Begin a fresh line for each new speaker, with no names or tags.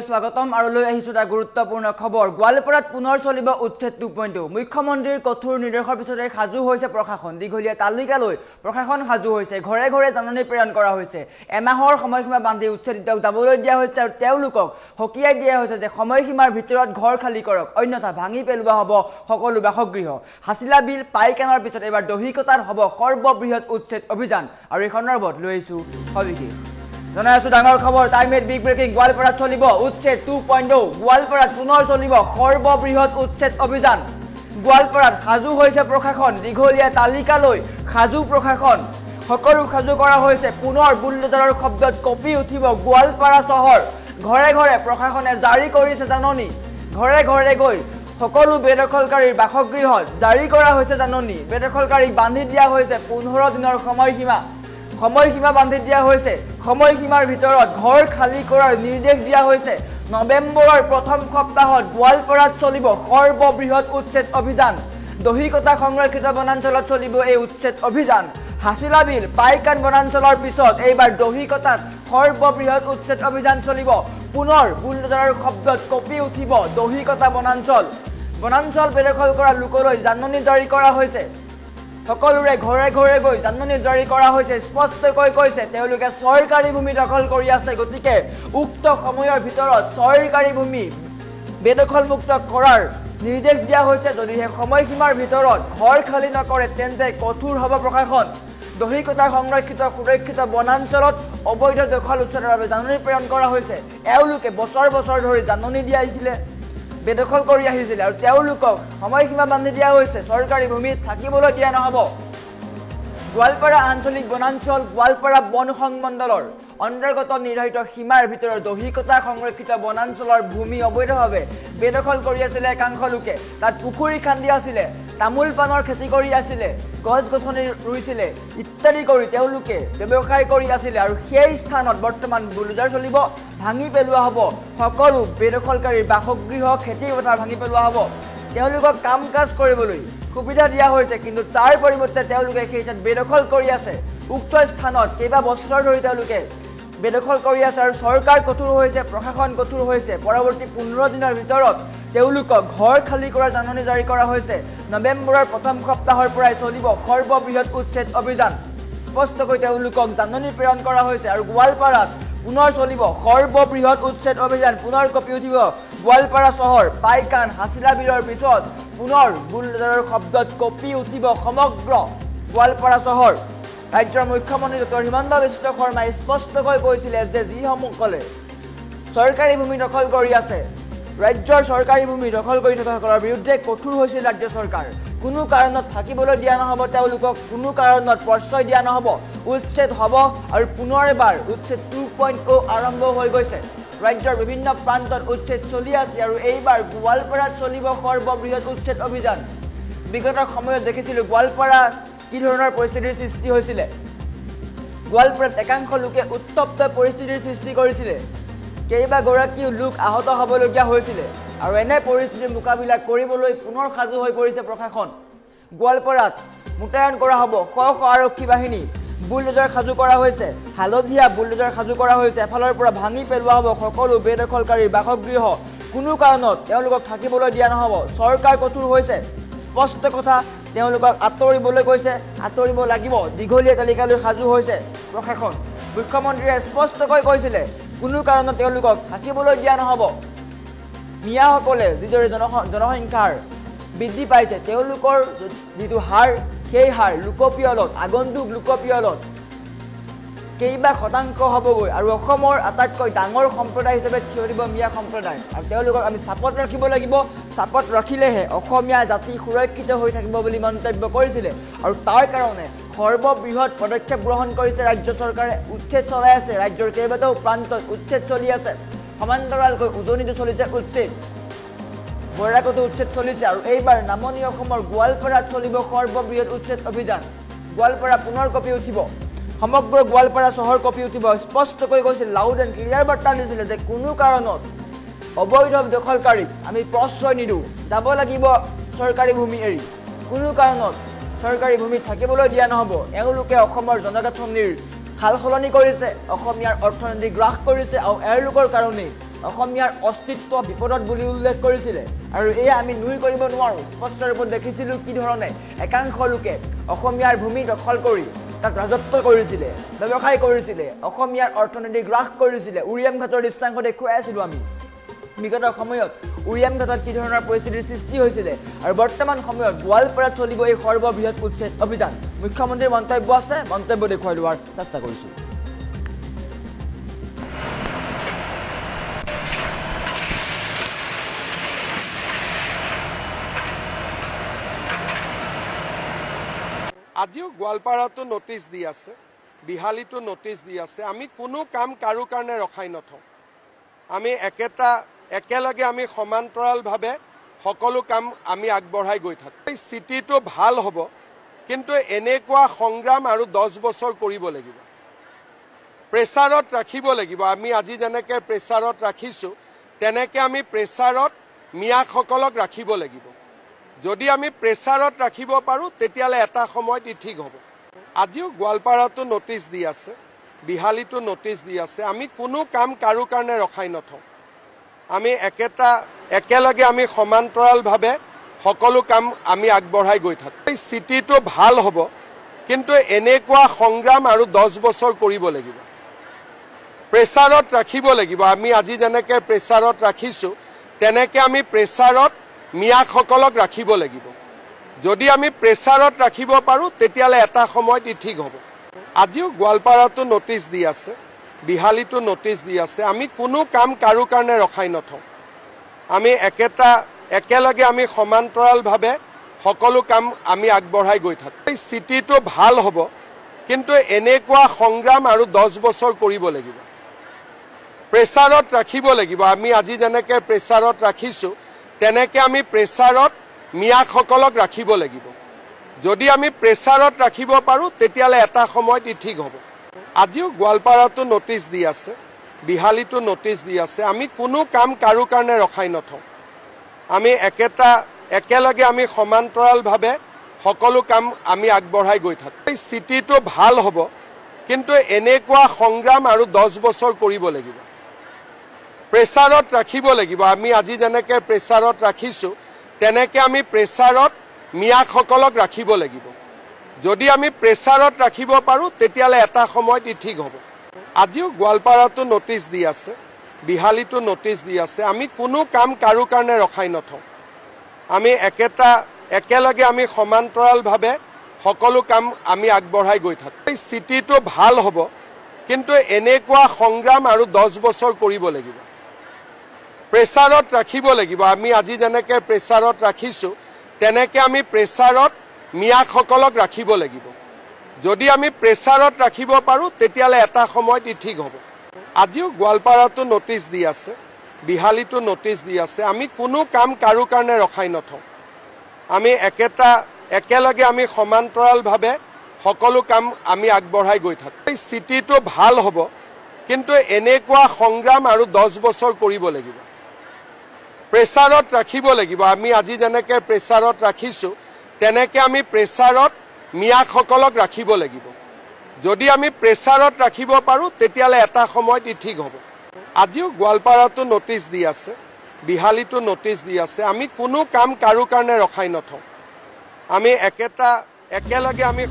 স্বাগতম আৰু লৈ আহিছো এটা গুৰুত্বপূৰ্ণ খবৰ গোৱালপাৰাত পুনৰ চলিব উচ্ছেদ 2.0 মুখ্যমন্ত্ৰীৰ কঠোৰ নিৰ্দেশৰ পিছতে সাজু হৈছে প্ৰশাসন দীঘলীয়া তালিকালৈ প্ৰশাসন সাজু হৈছে ঘৰে ঘৰে জাননী প্ৰেৰণ কৰা হৈছে এমাহৰ সময়সীমা বান্ধি উচ্ছেদিতক যাবলৈ দিয়া হৈছে আৰু তেওঁলোকক হকিয়াই দিয়া হৈছে যে সময়সীমাৰ ভিতৰত ঘৰ খালি কৰক অন্যথা ভাঙি পেলোৱা হ'ব সকলো বাসগৃহ হাছিলা বিল পাইকানৰ পিছত এবাৰ দহিকতাৰ হ'ব সৰ্ববৃহৎ উচ্ছেদ অভিযান আৰু এই সন্দৰ্ভত লৈ আহিছো সবিশেষ জনাইছো ডাঙৰ খবৰ টাইমেট বিগ ব্ৰেকিং গোৱালপাৰাত চলিব উচ্ছেদ 2.0 গোৱালপাৰাত পুনৰ চলিব সৰ্ববৃহৎ উচ্ছেদ অভিযান গোৱালপাৰাত সাজু হৈছে প্ৰশাসন দীঘলীয়া তালিকালৈ সাজু প্ৰশাসন সকলো সাজু কৰা হৈছে পুনৰ বুলডোজাৰৰ শব্দত কপি উঠিব গোৱালপাৰা চহৰ ঘৰে ঘৰে প্ৰশাসনে জাৰি কৰিছে জাননী ঘৰে ঘৰে গৈ সকলো বেদখলকাৰীৰ বাসগৃহত জাৰি কৰা হৈছে জাননী বেদখলকাৰীক বান্ধি দিয়া হৈছে 15 দিনৰ সময়সীমা বান্ধি দিয়া হৈছে সময়সীমাৰ ভিতৰত ঘৰ খালি কৰাৰ নিৰ্দেশ দিয়া হৈছে নৱেম্বৰৰ প্ৰথম সপ্তাহত গোৱালপাৰাত চলিব সৰ্ববৃহৎ উচ্ছেদ অভিযান দহিকতা সংৰক্ষিত বনাঞ্চলত চলিব এই উচ্ছেদ অভিযান হাছিলা বিল পাইকান বনাঞ্চলৰ পিছত এইবাৰ দহিকতাত সৰ্ববৃহৎ উচ্ছেদ অভিযান চলিব পুনৰ বুলডোজাৰৰ শব্দত কপি উঠিব দহিকতা বনাঞ্চল বেদখল কৰা লোকলৈ জাননী জাৰি কৰা হৈছে সকলোৰে ঘৰে ঘৰে গৈ জাননী জাৰি কৰা হৈছে স্পষ্টকৈ কৈছে তেওঁলোকে চৰকাৰী ভূমি দখল কৰি আছে গতিকে উক্ত সময়ৰ ভিতৰত চৰকাৰী ভূমি বেদখল মুক্ত কৰাৰ নিৰ্দেশ দিয়া হৈছে যদি হে সময়সীমাৰ ভিতৰত ঘৰ খালি নকৰে তেন্তে কঠোৰ হ'ব প্ৰশাসন দহিকতা সংৰক্ষিত সুৰক্ষিত বনাঞ্চলত অবৈধ দখল উচ্ছেদৰ বাবে জাননী প্ৰেৰণ কৰা হৈছে এওঁলোকে বছৰ ধৰি জাননী দিয়া আহিছিল বেদখল কৰি আহিছিল আৰু তেওঁলোকক সময়সীমা বান্ধি দিয়া হৈছে চৰকাৰী ভূমিত থাকিবলৈ দিয়া নহব গোৱালপাৰা আঞ্চলিক বনাঞ্চল গোৱালপাৰা বন সংমণ্ডলৰ অন্তৰ্গত নিৰ্ধাৰিত সীমাৰ ভিতৰত দহিকতা সংৰক্ষিত বনাঞ্চলৰ ভূমি অবৈধভাৱে বেদখল কৰি আছিল একাংশ লোকে তাত পুখুৰী খান্দি আছিল তামোল পানৰ খেতি কৰি আছিল গছ-গছনি ৰুইছিল ইত্যাদি কৰি তেওঁলোকে ব্যৱসায় কৰি আছিল আৰু সেই স্থানত বৰ্তমান বুলডোজাৰ চলিব ভাঙি পেলোৱা হ'ব সকলো বেদখলকাৰীৰ বাসগৃহ খেতি পথাৰ ভাঙি পেলোৱা হ'ব তেওঁলোকক কাম কাজ কৰিবলৈ সুবিধা দিয়া হৈছে কিন্তু তাৰ পৰিৱৰ্তে তেওঁলোকে সেই ঠাইত বেদখল কৰি আছে উক্ত স্থানত কেইবা বছৰ ধৰি তেওঁলোকে বেদখল কৰি আছে আৰু চৰকাৰ কঠোৰ হৈছে প্ৰশাসন কঠোৰ হৈছে পৰৱৰ্তী 15 দিনৰ ভিতৰত তেওঁলোকক ঘৰ খালি কৰাৰ জাননী জাৰি কৰা হৈছে নৱেম্বৰৰ প্ৰথম সপ্তাহৰ পৰাই চলিব সৰ্ববৃহৎ উচ্ছেদ অভিযান স্পষ্টকৈ তেওঁলোকক জাননী প্ৰেৰণ কৰা হৈছে আৰু গোৱালপাৰাত পুনৰ চলিব সৰ্ববৃহৎ উচ্ছেদ অভিযান পুনৰ কপি উঠিব গোৱালপাৰা চহৰ পাইকান হাছিলা বিলৰ পিছত পুনৰ বুলডোজাৰৰ শব্দত কপি উঠিব সমগ্ৰ গোৱালপাৰা চহৰ ৰাজ্যৰ মুখ্যমন্ত্ৰী ডক্টৰ হিমন্ত বিশ্ব শৰ্মাই স্পষ্টকৈ কৈছিল যে যিসমূহসকলে চৰকাৰী ভূমি দখল কৰি আছে ৰাজ্যৰ চৰকাৰী ভূমি দখল কৰি থকাসকলৰ বিৰুদ্ধে কঠোৰ হৈছিল ৰাজ্য চৰকাৰ কোনো কাৰণত থাকিবলৈ দিয়া নহব তেওঁলোকক কোনো কাৰণত প্ৰশ্ৰয় দিয়া নহব উচ্ছেদ হ'ব আৰু পুনৰ এবাৰ উচ্ছেদ 2.0 আৰম্ভ হৈ গৈছে ৰাজ্যৰ বিভিন্ন প্ৰান্তত উচ্ছেদ চলি আছে আৰু এইবাৰ গোৱালপাৰাত চলিব সৰ্ববৃহৎ উচ্ছেদ অভিযান বিগত সময়ত দেখিছিল গোৱালপাৰা কি ধৰণৰ পৰিস্থিতিৰ সৃষ্টি হৈছিল গোৱালপাৰাত একাংশ লোকে উত্তপ্ত পৰিস্থিতিৰ সৃষ্টি কৰিছিল কেইবা গৰাকী লোক আহত হ'বলগীয়া হৈছিল আৰু এনে পৰিস্থিতিৰ মোকাবিলা কৰিবলৈ পুনৰ সাজু হৈ পৰিছে প্ৰশাসন গোৱালপাৰাত মুতায়ন কৰা হ'ব শ আৰক্ষী বাহিনী বুলডোজাৰ সাজু কৰা হৈছে হালধীয়া বুলডোজাৰ সাজু কৰা হৈছে এফালৰ পৰা ভাঙি পেলোৱা হ'ব সকলো বেদখলকাৰীৰ বাসগৃহ কোনো কাৰণত তেওঁলোকক থাকিবলৈ দিয়া নহব চৰকাৰ কঠোৰ হৈছে স্পষ্ট কথা তেওঁলোকক আঁতৰিবলৈ কৈছে আঁতৰিব লাগিব দীঘলীয়া তালিকালৈ সাজু হৈছে প্ৰশাসন মুখ্যমন্ত্ৰীয়ে স্পষ্টকৈ কৈছিল কোনো কাৰণত তেওঁলোকক থাকিবলৈ দিয়া নহব মিয়াসকলে যিদৰে জনসংখ্যাৰ বৃদ্ধি পাইছে তেওঁলোকৰ যিটো হাৰ সেই হাৰ লোকপিয়লত আগন্তুক লোকপিয়লত কেইবা শতাংশ হ'বগৈ আৰু অসমৰ আটাইতকৈ ডাঙৰ সম্প্ৰদায় হিচাপে থিয় দিব মিয়া সম্প্ৰদায় আৰু তেওঁলোকক আমি চাপত ৰাখিব লাগিব চাপত ৰাখিলেহে অসমীয়া জাতি সুৰক্ষিত হৈ থাকিব বুলি মন্তব্য কৰিছিলে আৰু তাৰ কাৰণে সৰ্ববৃহৎ পদক্ষেপ গ্ৰহণ কৰিছে ৰাজ্য চৰকাৰে উচ্ছেদ চলাই আছে ৰাজ্যৰ কেইবাটাও প্ৰান্তত উচ্ছেদ চলি আছে সমান্তৰালকৈ উজনিতো চলিছে উচ্ছেদ বৰাকতো উচ্ছেদ চলিছে আৰু এইবাৰ নামনি অসমৰ গোৱালপাৰাত চলিব সৰ্ববৃহৎ উচ্ছেদ অভিযান গোৱালপাৰা পুনৰ কপি উঠিব সমগ্ৰ গোৱালপাৰা চহৰ কপি উঠিব স্পষ্টকৈ কৈছিল লাউড এণ্ড ক্লিয়াৰ বাৰ্তা দিছিল যে কোনো কাৰণত অবৈধ দখলকাৰীক আমি প্ৰশ্ৰয় নিদিওঁ যাব লাগিব চৰকাৰী ভূমি এৰি কোনো কাৰণত চৰকাৰী ভূমিত থাকিবলৈ দিয়া নহব এওঁলোকে অসমৰ জনগাঁথনিৰ খাল খলনি কৰিছে অসমীয়াৰ অৰ্থনীতি গ্ৰাস কৰিছে আৰু এওঁলোকৰ কাৰণে অসমীয়াৰ অস্তিত্ব বিপদত বুলি উল্লেখ কৰিছিলে আৰু এয়া আমি নুই কৰিব নোৱাৰোঁ স্পষ্ট ৰূপত দেখিছিলোঁ কি ধৰণে একাংশ লোকে অসমীয়াৰ ভূমি দখল কৰি তাত ৰাজত্ব কৰিছিলে ব্যৱসায় কৰিছিলে অসমীয়াৰ অৰ্থনীতি গ্ৰাস কৰিছিলে উৰিয়াম ঘাটৰ দৃশ্যাংশ দেখুৱাই আছিলোঁ আমি বিগত সময়ত উৰিয়াম ঘাটত কি ধৰণৰ পৰিস্থিতিৰ সৃষ্টি হৈছিলে আৰু বৰ্তমান সময়ত গোৱালপাৰাত চলিব এই সৰ্ববৃহৎ উচ্ছেদ অভিযান মুখ্যমন্ত্ৰীৰ মন্তব্য আছে মন্তব্য দেখুৱাই লোৱাৰ চেষ্টা কৰিছোঁ
আজিও গোৱালপাৰাতো নোটিছ দি আছে বিহালীতো নোটিছ দি আছে আমি কোনো কাম কাৰো কাৰণে ৰখাই নথওঁ আমি একেলগে আমি সমান্তৰালভাৱে সকলো কাম আমি আগবঢ়াই গৈ থাকোঁ এই চিটিটো ভাল হ'ব কিন্তু এনেকুৱা সংগ্ৰাম আৰু 10 বছৰ কৰিব লাগিব প্ৰেছাৰত ৰাখিব লাগিব আমি আজি যেনেকৈ প্ৰেছাৰত ৰাখিছোঁ তেনেকৈ আমি প্ৰেছাৰত মিয়াসকলক ৰাখিব লাগিব যদি আমি প্ৰেছাৰত ৰাখিব পাৰোঁ তেতিয়ালে এটা সময়ত ঠিক হ'ব আজিও গোৱালপাৰাতো নোটিছ দি আছে বিহালীতো নোটিছ দি আছে আমি কোনো কাম কাৰো কাৰণে ৰখাই নথওঁ আমি একেলগে আমি সমান্তৰালভাৱে সকলো কাম আমি আগবঢ়াই গৈ থাকোঁ এই চিটিটো ভাল হ'ব কিন্তু এনেকুৱা সংগ্ৰাম আৰু 10 বছৰ কৰিব লাগিব প্ৰেছাৰত ৰাখিব লাগিব আমি আজি যেনেকৈ প্ৰেছাৰত ৰাখিছোঁ তেনেকৈ আমি প্ৰেছাৰত মিয়াসকলক ৰাখিব লাগিব যদি আমি প্ৰেছাৰত ৰাখিব পাৰোঁ তেতিয়ালে এটা সময়ত ঠিক হ'ব আজিও গোৱালপাৰাতো নোটিছ দি আছে বিহালীতো নোটিছ দি আছে আমি কোনো কাম কাৰো কাৰণে ৰখাই নথওঁ আমি একেলগে আমি সমান্তৰালভাৱে সকলো কাম আমি আগবঢ়াই গৈ থাকোঁ এই চিটিটো ভাল হ'ব কিন্তু এনেকুৱা সংগ্ৰাম আৰু 10 বছৰ কৰিব লাগিব প্ৰেছাৰত ৰাখিব লাগিব আমি আজি যেনেকৈ প্ৰেছাৰত ৰাখিছোঁ তেনেকৈ আমি প্ৰেছাৰত মিয়াসকলক ৰাখিব লাগিব যদি আমি প্ৰেছাৰত ৰাখিব পাৰোঁ তেতিয়ালে এটা সময়ত ঠিক হ'ব আজিও গোৱালপাৰাতো নোটিছ দি আছে বিহালীতো নোটিছ দি আছে আমি কোনো কাম কাৰো কাৰণে ৰখাই নথওঁ আমি একেলগে আমি সমান্তৰালভাৱে সকলো কাম আমি আগবঢ়াই গৈ থাকোঁ এই চিটিটো ভাল হ'ব কিন্তু এনেকুৱা সংগ্ৰাম আৰু 10 বছৰ কৰিব লাগিব প্ৰেছাৰত ৰাখিব লাগিব আমি আজি যেনেকৈ প্ৰেছাৰত ৰাখিছোঁ তেনেকৈ আমি প্ৰেছাৰত মিয়াসকলক ৰাখিব লাগিব যদি আমি প্ৰেছাৰত ৰাখিব পাৰোঁ তেতিয়ালে এটা সময়ত ঠিক হ'ব আজিও গোৱালপাৰাতো নোটিছ দি আছে বিহালীতো নোটিছ দি আছে আমি কোনো কাম কাৰো কাৰণে ৰখাই নথওঁ আমি একেলগে আমি সমান্তৰালভাৱে সকলো কাম আমি আগবঢ়াই গৈ থাকোঁ এই চিটিটো ভাল হ'ব কিন্তু এনেকুৱা সংগ্ৰাম আৰু 10 বছৰ কৰিব লাগিব প্ৰেছাৰত ৰাখিব লাগিব আমি আজি যেনেকৈ প্ৰেছাৰত ৰাখিছোঁ তেনেকৈ আমি প্ৰেছাৰত মিয়াসকলক ৰাখিব লাগিব যদি আমি প্ৰেছাৰত ৰাখিব পাৰোঁ তেতিয়ালে এটা সময়ত ঠিক হ'ব আজিও গোৱালপাৰাতো নোটিছ দি আছে বিহালীতো নোটিছ দি আছে আমি কোনো কাম কাৰো কাৰণে ৰখাই নথওঁ আমি একেলগে আমি সমান্তৰালভাৱে সকলো কাম আমি আগবঢ়াই গৈ থাকোঁ এই চিটিটো ভাল হ'ব কিন্তু এনেকুৱা সংগ্ৰাম আৰু 10 বছৰ কৰিব লাগিব প্ৰেছাৰত ৰাখিব লাগিব আমি আজি যেনেকৈ প্ৰেছাৰত ৰাখিছোঁ তেনেকৈ আমি প্ৰেছাৰত মিয়াসকলক ৰাখিব লাগিব যদি আমি প্ৰেছাৰত ৰাখিব পাৰোঁ তেতিয়ালে এটা সময়ত ঠিক হ'ব আজিও গোৱালপাৰাতো নোটিছ দি আছে বিহালীতো নোটিছ দি আছে আমি কোনো কাম কাৰো কাৰণে ৰখাই নথওঁ আমি একেলগে আমি